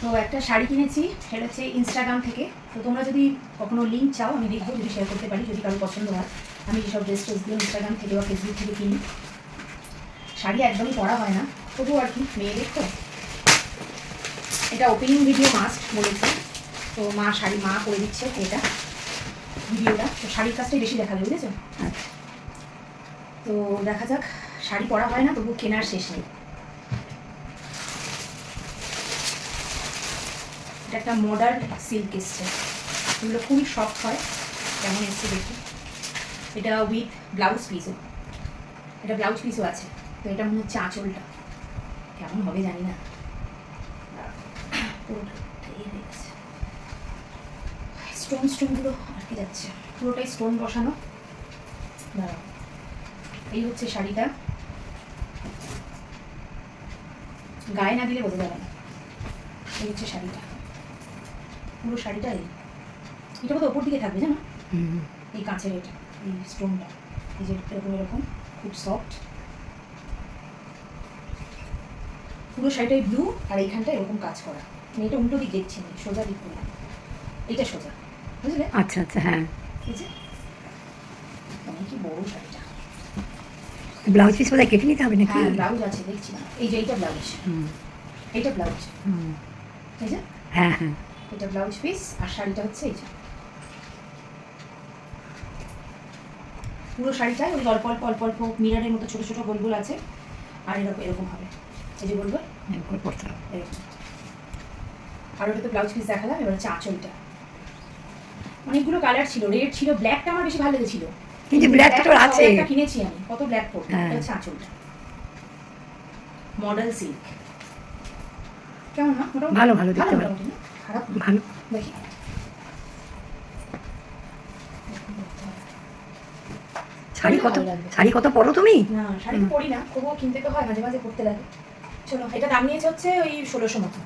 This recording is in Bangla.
তো একটা শাড়ি কিনেছি, সেটা হচ্ছে ইনস্টাগ্রাম থেকে। তো তোমরা যদি কখনো লিঙ্ক চাও আমি দেখবো, যদি শেয়ার করতে পারি, যদি কারো পছন্দ হয়। আমি যেসব ড্রেস ট্রেসগুলো ইনস্টাগ্রাম থেকে বা ফেসবুক থেকে কিনি, শাড়ি একদমই পরা হয় না, তবুও আর কি মেয়েদের তো। এটা ওপেনিং ভিডিও মাস্ট বলেছি, তো শাড়ি মা করে দিচ্ছে এটা ভিডিওটা। তো শাড়ির কাজটাই বেশি দেখাবে, বুঝেছো? তো দেখা যাক, শাড়ি পরা হয় না তবু কেনার শেষ নেই। এটা একটা মডার্ন সিল্ক এসছে, এগুলো খুবই সফট হয়। কেমন এসছে দেখি। এটা উইথ ব্লাউজ পিসও, এটা ব্লাউজ পিসও আছে। তো এটা মনে হচ্ছে আঁচলটা কেমন হবে জানি না, স্টোন স্টোনগুলো আটকে যাচ্ছে, পুরোটাই স্টোন বসানো। দাঁড়াও, এই হচ্ছে শাড়িটা, গায়ে না দিলে বোঝা যাবে না। এই হচ্ছে শাড়িটা, পুরো শাড়িটা এটা বোধ ওপর দিকে থাকবে জানো, এই কাঁচের এটা, এই স্টোনটা, এই যে এরকম এরকম খুব সফট। পুরো শাড়িটাই ব্লু, আর এইখানটা এরকম কাজ করা। আমি এটা উল্টো দিক দেখছি না, সোজা দিক করলাম, এটা সোজা, বুঝলে? আচ্ছা আচ্ছা, হ্যাঁ। এই যে অনেক কি বড় শাড়িটা। ব্লাউজ পিস বোধহয় কেটে নিতে হবে নাকি? হ্যাঁ ব্লাউজ আছে, দেখছি না। এই যে এইটা ব্লাউজ, এইটা ব্লাউজ, এই যে হ্যাঁ হ্যাঁ, এটা ব্লাউজ পিস, আর শাড়িটা হচ্ছে এই যে পুরো শাড়িটাই ওই অল্প অল্প অল্প অল্প মিরারের মতো ছোটো ছোটো গোল গোল আছে, আর এরকম এরকম হবে, এই যে গোল গোল এরকম করতে হবে। এরকম। আর ওটা তো ব্লাউজ পিস দেখালাম, এবার হচ্ছে আঁচলটা। অনেকগুলো কালার ছিল, রেড ছিল, ব্ল্যাকটা আমার বেশি ভালো লেগেছিল, কিন্তু ব্ল্যাকটা তো আছে, একটা কিনেছি আমি, কত ব্ল্যাক পরবো। এটা হচ্ছে আঁচলটা, মডেল সিল্ক। কেমন না? মোটামুটি ভালো ভালো দেখতে ভালো, মোটামুটি না, খারাপ না। ভালো। দেখি শাড়ি কত পরো তুমি? না, শাড়ি তো পরি না, তবুও কিনতে তো হয়, মাঝে মাঝে পরতে লাগে। চলো, এটা দাম নিয়েছে হচ্ছে ওই 1600 মতো।